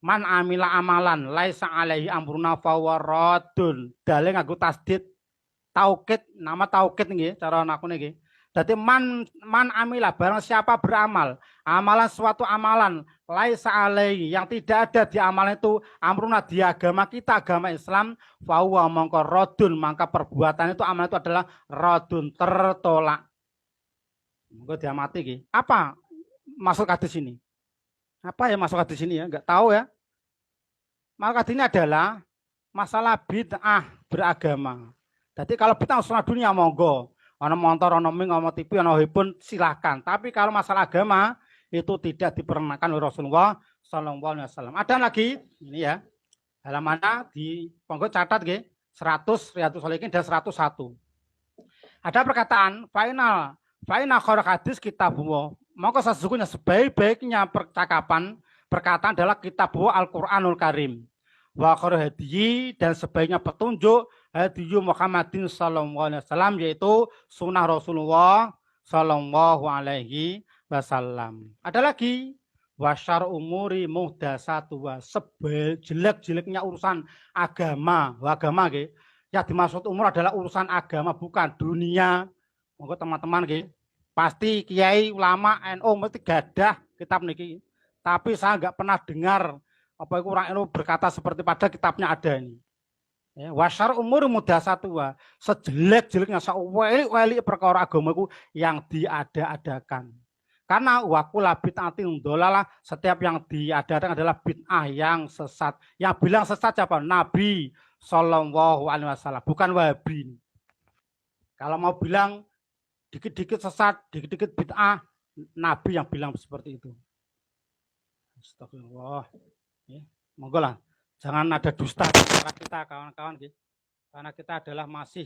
man amila amalan laisa alaihi amruna fawaradun. Dalil nganggo tasdid taukid, nama taukid nggih cara aku niki. Dadi man amila barang siapa beramal, amalan suatu amalan laisa alaihi yang tidak ada di amalan itu amruna di agama kita, agama Islam, fahuwa mongko radun, maka perbuatan itu amal itu adalah radun, tertolak. Monggo diamati iki. Apa maksud hadis ini? Apa ya maksud hadis ini ya? Enggak tahu ya. Maksud hadis ini adalah masalah bid'ah beragama. Jadi kalau bid'ah urusan dunia monggo, ana motor, ana ming, ana TV, ana handphone silahkan. Tapi kalau masalah agama itu tidak diperkenankan oleh Rasulullah Sallallahu Alaihi Wasallam. Ada lagi ini ya, halamannya di monggo catat nggih, 100 Riyadhus Shalihin dan 101. Ada perkataan final khairul hadis kitabullah. Maka sesungguhnya sebaik-baiknya perkataan adalah kitabullah Al-Qur'anul Karim. Wa khairul hadi, dan sebaiknya petunjuk hadiyu Muhammadin sallallahu alaihi wasallam, yaitu sunnah Rasulullah sallallahu alaihi wasallam. Ada lagi wasyar umuri muhdasatu, sejelek-jeleknya urusan agama, nggih. Yang dimaksud umur adalah urusan agama, bukan dunia. Monggo teman-teman nggih. Pasti kiai ulama NU mesti gadah kitab niki. Tapi saya enggak pernah dengar apa itu orang NU berkata seperti pada kitabnya ada ini. Ya, wasyar umur muhdasatu, sejelek-jeleknya, seweli-weli perkara agama itu yang diada-adakan. Karena wakula bid'atin dolalah, setiap yang diadakan adalah bid'ah yang sesat. Yang bilang sesat siapa? Nabi Sallallahu Alaihi Wasallam, bukan Wahabi. Kalau mau bilang dikit-dikit sesat, dikit-dikit bid'ah, Nabi yang bilang seperti itu. Astagfirullah. Ya, monggo lah, jangan ada dusta di antara kita kawan-kawan, karena kita adalah masih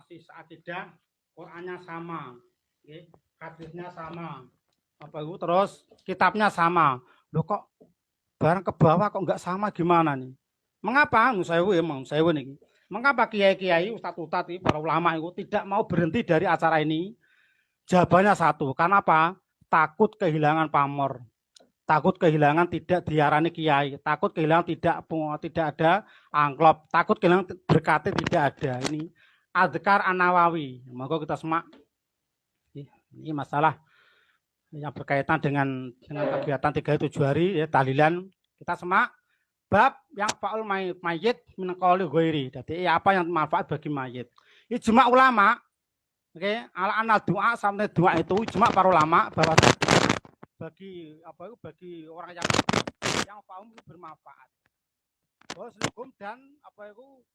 seakidah, Qur'annya sama, hadisnya sama, terus kitabnya sama. Loh kok barang ke bawah kok enggak sama, gimana nih? Mengapa? Mengapa kiai-kiai, ustadz-ustadz, para ulama itu tidak mau berhenti dari acara ini? Jawabannya satu, karena apa? Takut kehilangan pamor, takut kehilangan tidak diarani kiai, takut kehilangan tidak ada amplop, takut kehilangan berkatnya tidak ada. Ini Adhkar An-Nawawi. Monggo kita semak. Ini masalah yang berkaitan dengan kegiatan 37 hari ya, tahlilan. Kita semak. Bab yang faul mayit min qauli ghairi. Jadi apa yang manfaat bagi mayit. Ijma ulama, ala anal doa, sampai doa itu ijma para ulama bahwa bagi orang yang faul itu bermanfaat. Bahwa selugum dan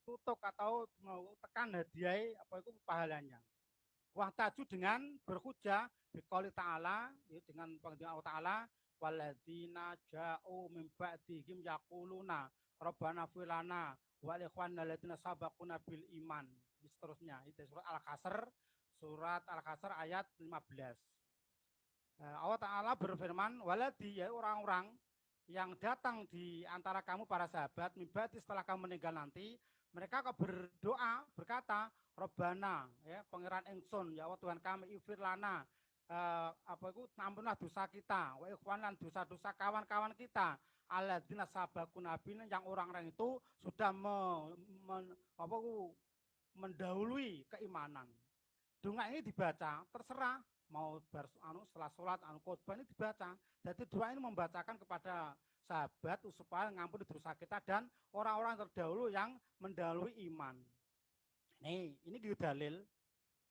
tutuk atau tekan hadiah pahalanya. Wah taju dengan berhujjah biqauli ta'ala, dengan panggilan Allah Ta'ala, waladina ja'u min ba'dihim yaquluna rabbana fir lana wa li ikhwanina alladziina sabaquna bil iman. seterusnya. Itu surat Al-Kasr ayat 15. Allah Ta'ala berfirman, waladi ya orang-orang yang datang di antara kamu para sahabat, mibati setelah kamu meninggal nanti, mereka akan berdoa, berkata, Robbana, ya, Pangeran Engsun, ya Allah Tuhan kami, ifir lana, ampunlah dosa kita, wa ikhwanan dosa-dosa kawan-kawan kita, alladzina sabaquna bin, yang orang-orang itu sudah mendahului keimanan. Doa ini dibaca, terserah mau setelah sholat, khotbah ini dibaca. Jadi doa ini membacakan kepada sahabat supaya ngampuni dosa kita dan orang-orang terdahulu yang mendahului iman. Ini dalil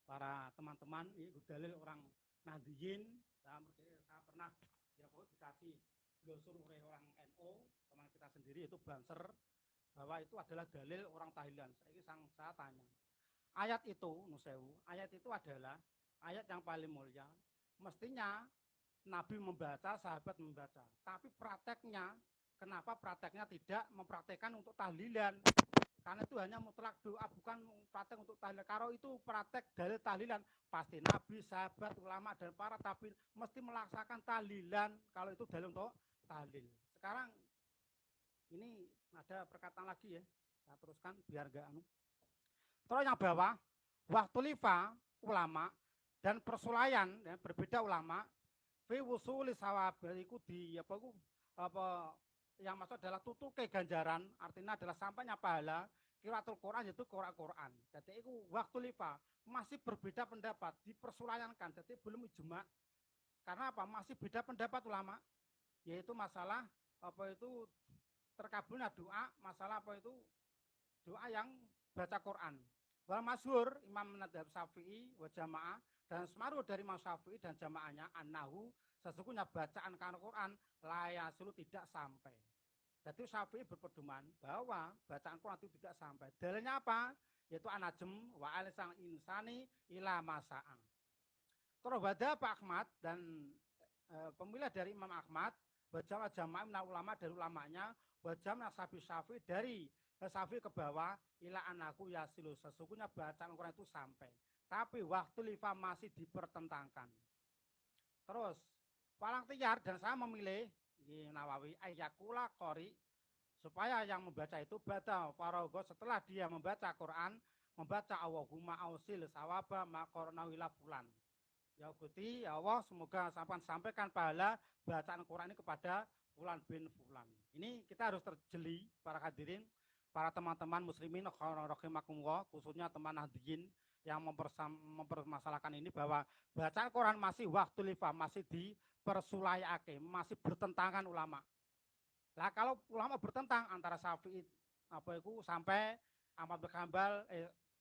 para teman-teman, ini dalil orang Nahdiyin. Saya pernah dikasih glosur oleh orang NU, teman kita sendiri itu Banser, bahwa itu adalah dalil orang tahlilan. Saya tanya. Ayat itu, Nusewu, ayat itu adalah ayat yang paling mulia. Mestinya Nabi membaca, sahabat membaca. Tapi prakteknya, kenapa prakteknya tidak mempraktekkan untuk tahlilan? Karena itu hanya mutlak doa, bukan praktek untuk tahlilan. Kalau itu praktek dalil tahlilan, pasti Nabi, sahabat, ulama, dan para tabi'in mesti melaksanakan tahlilan. Kalau itu dalil untuk tahlil. Sekarang ini ada perkataan lagi ya. Saya teruskan biar enggak Terus yang bawah, waktu lifa ulama dan persulayan, ya, berbeda ulama, fi wusuli sawab, itu di yang maksud adalah tutuke ganjaran, artinya adalah sampainya pahala qiraatul Quran, yaitu Quran. Jadi itu waktu lifa masih berbeda pendapat, dipersulayankan, jadi belum ijma. Karena apa? Masih beda pendapat ulama, yaitu masalah terkabulnya doa, masalah doa yang baca Quran. Wal masyhur Imam Madhab Syafi'i wa jamaah, dan semaruh dari Imam Syafi'i dan jamaahnya, annahu, sesungguhnya bacaan Quran layasulu tidak sampai. Jadi Syafi'i berpedoman bahwa bacaan Quran itu tidak sampai. Dalilnya apa? Yaitu an-najm wa al-sang insani ila masa'an. Terus wada Pak Ahmad dan pemilah dari Imam Ahmad, wajah jamaah ulama dari ulamanya, wajah nasabi Syafi'i dari Syafi'i ke bawah, ila anakku yasilu, sesungguhnya bacaan Quran itu sampai. Tapi waktu lifa masih dipertentangkan. Terus, palang tiyar, dan saya memilih di Nawawi, ayakula qori, supaya yang membaca itu baca parogo setelah dia membaca Quran, membaca Allahumma ausil sawaba maqorna wila fulan. Ya Gusti, ya Allah, semoga sampaikan pahala bacaan Quran ini kepada fulan bin fulan. Ini kita harus terjeli para hadirin, para teman-teman muslimin rahimakumullah, khususnya teman Nahdiyin yang mempermasalahkan ini, bahwa bacaan Quran masih waktu lifa, masih dipersulayake, masih bertentangan ulama. Lah kalau ulama bertentang antara Syafi'i sampai Ahmad bin Hanbal,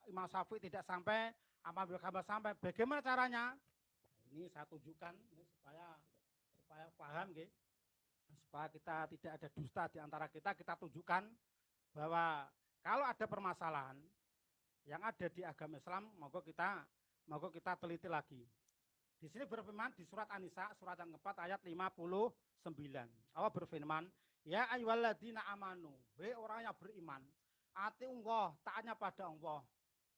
Imam Syafi'i tidak sampai, Ahmad bin Hanbal sampai, bagaimana caranya? Ini saya tunjukkan ya, supaya paham ya. Supaya kita tidak ada dusta di antara kita tunjukkan bahwa kalau ada permasalahan yang ada di agama Islam, moga kita teliti lagi. Di sini berfirman di surat An-Nisa, surat yang keempat ayat 59. Allah berfirman, ya ayyuhalladzina amanu, wahai orang yang beriman, ati Allah, taatnya pada Allah,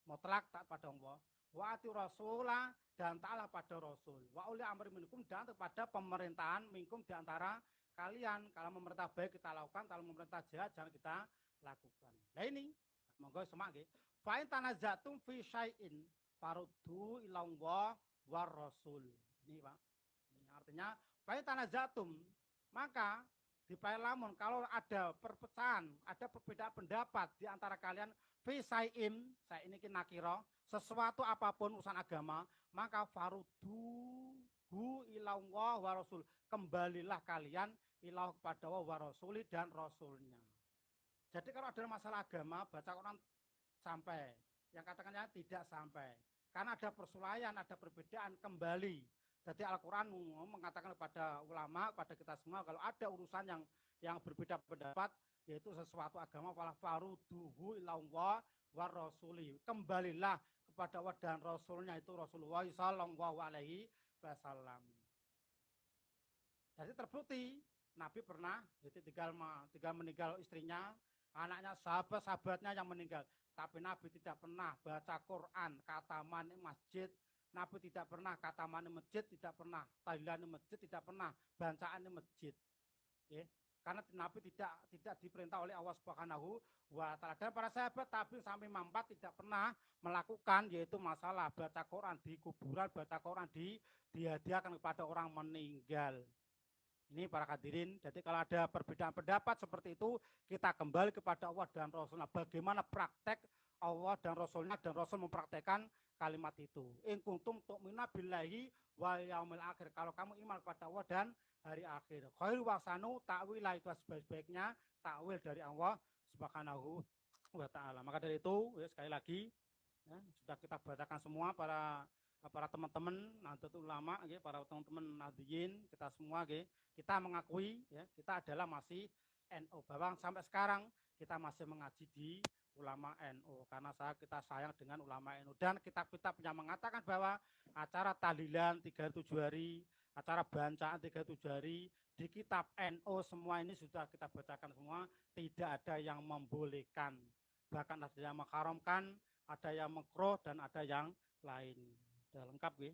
mutlak taat pada Allah, wa ati rasulah, dan taatlah pada Rasul, wa uli amri minkum, dan kepada pemerintahan minkum di antara kalian. Kalau memerintah baik kita lakukan, kalau memerintah jahat jangan kita lakukan. Nah ini, monggo semak nggih. Fa in tanazatum fi syai'in faruddu ila Allah war Rasul. Ini Pak. Ini artinya fa in tanazatum, maka lamun kalau ada perpecahan, ada perbedaan pendapat di antara kalian, fi syai'in, saya ini nakira, sesuatu apapun urusan agama, maka faruddu ila Allah wa Rasul. Kembalilah kalian ilah kepada Allah wa Rasuli dan Rasulnya. Jadi kalau ada masalah agama, baca Quran sampai, yang katakannya tidak sampai. Karena ada persulayan, ada perbedaan, kembali. Jadi Al-Quran mengatakan kepada ulama, kepada kita semua, kalau ada urusan yang berbeda pendapat, yaitu sesuatu agama, wala faruduhu ilallah wa rasuli. Kembalilah kepada Allah dan Rasulnya, itu Rasulullah sallallahu alaihi wasallam. Jadi terbukti, Nabi pernah, jadi tinggal meninggal istrinya, anaknya, sahabat-sahabatnya yang meninggal. Tapi Nabi tidak pernah baca Quran, kataman di masjid. Nabi tidak pernah kataman di masjid, tidak pernah tahlilan di masjid, tidak pernah bacaan di masjid. Ya. Karena Nabi tidak diperintah oleh Allah Subhanahu wa Ta'ala. Dan para sahabat Nabi sampai mampat tidak pernah melakukan yaitu masalah baca Quran di kuburan, baca Quran dihadiahkan kepada orang meninggal. Ini para hadirin, jadi kalau ada perbedaan pendapat seperti itu, kita kembali kepada Allah dan Rasulnya. Bagaimana praktek Allah dan Rasulnya, dan Rasul mempraktekkan kalimat itu. In kuntum tu'minu billahi wal yaumil akhir. Kalau kamu iman kepada Allah dan hari akhir. Khairu wasanu ta'wilah itu sebaik-baiknya takwil dari Allah Subhanahu wa Ta'ala. Maka dari itu, ya, sekali lagi, ya, sudah kita bacakan semua para teman-teman Nahdlatul Ulama, ya, para teman-teman Nahdliyin, kita semua, ya, kita mengakui, ya, kita adalah masih NU. Bahwa sampai sekarang kita masih mengaji di ulama NU karena kita sayang dengan ulama NU, dan kitab-kitab yang mengatakan bahwa acara tahlilan 37 hari, acara bacaan 37 hari di kitab NU semua ini sudah kita bacakan semua, tidak ada yang membolehkan, bahkan ada yang mengharamkan, ada yang makruh, dan ada yang lain. Sudah lengkap, ya.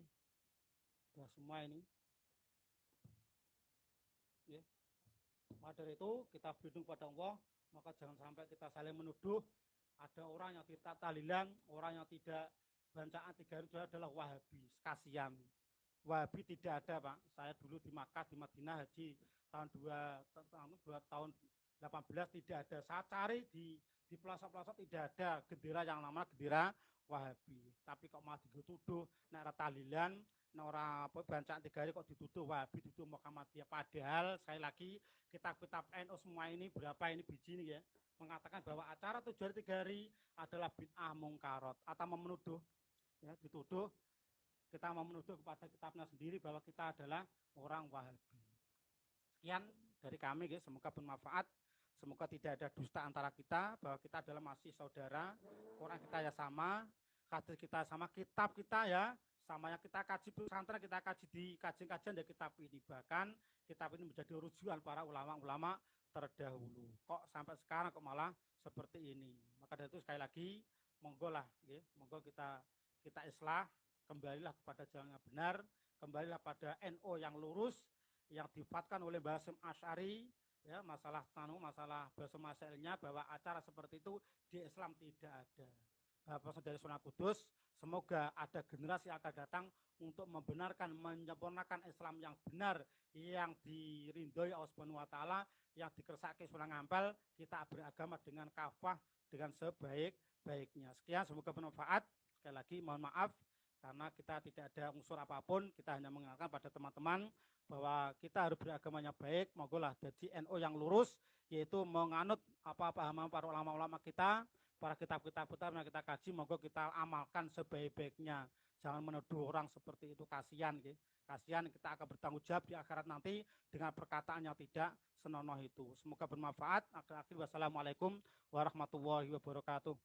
Sudah semua ini. Ya. Maka dari itu kita berlindung pada Allah, maka jangan sampai kita saling menuduh. Ada orang yang tidak tahlilan, orang yang tidak bacaan 3 hari adalah Wahabi. Kasihan. Wahabi tidak ada, Pak. Saya dulu di Makkah, di Madinah haji tahun 18 tidak ada. Saya cari di pelosok-pelosok tidak ada bendera yang namanya bendera Wahabi. Tapi kok malah dituduh nek tahlilan, nek ora bacaan 3 hari kok dituduh Wahabi, dituduh Muhammadiyah. Padahal sekali lagi kitab-kitab NU semua ini berapa ini biji nih, ya, mengatakan bahwa acara 7 hari 3 hari adalah bid'ah mungkarot atau menuduh, ya, dituduh, kita mau menuduh kepada kitabnya sendiri bahwa kita adalah orang Wahabi. Sekian dari kami, ya, semoga bermanfaat. Semoga tidak ada dusta antara kita, bahwa kita adalah masih saudara, Quran kita ya sama, hadis kita sama, kitab kita ya sama, yang kita kaji pesantren kita kaji di kajian-kajian dari kitab ini. Bahkan kitab ini menjadi rujukan para ulama-ulama terdahulu. Kok sampai sekarang kok malah seperti ini? Maka dari itu sekali lagi monggo lah, ya, monggo kita islah, kembalilah kepada jalan yang benar, kembalilah pada NU yang lurus, yang difatkan oleh Mbah Hasyim Asy'ari. Ya, masalah bahasa masailnya bahwa acara seperti itu di Islam tidak ada. Bapak dari Sunan Kudus, semoga ada generasi yang akan datang untuk membenarkan, menyempurnakan Islam yang benar, yang dirindhoi Allah Subhanahu wa Ta'ala, yang dikersakake Sunan Ampel, kita beragama dengan kafah, dengan sebaik-baiknya. Sekian, semoga bermanfaat. Sekali lagi mohon maaf karena kita tidak ada unsur apapun, kita hanya mengingatkan pada teman-teman bahwa kita harus beragamanya baik, mogolah jadi NU yang lurus, yaitu menganut apa pahaman para ulama-ulama kita, para kitab-kitab yang kita kaji, moga kita amalkan sebaik-baiknya. Jangan menuduh orang seperti itu, kasihan, gitu. Kasihan, kita akan bertanggung jawab di akhirat nanti dengan perkataan yang tidak senonoh itu. Semoga bermanfaat. Akhir-akhir wassalamualaikum warahmatullahi wabarakatuh.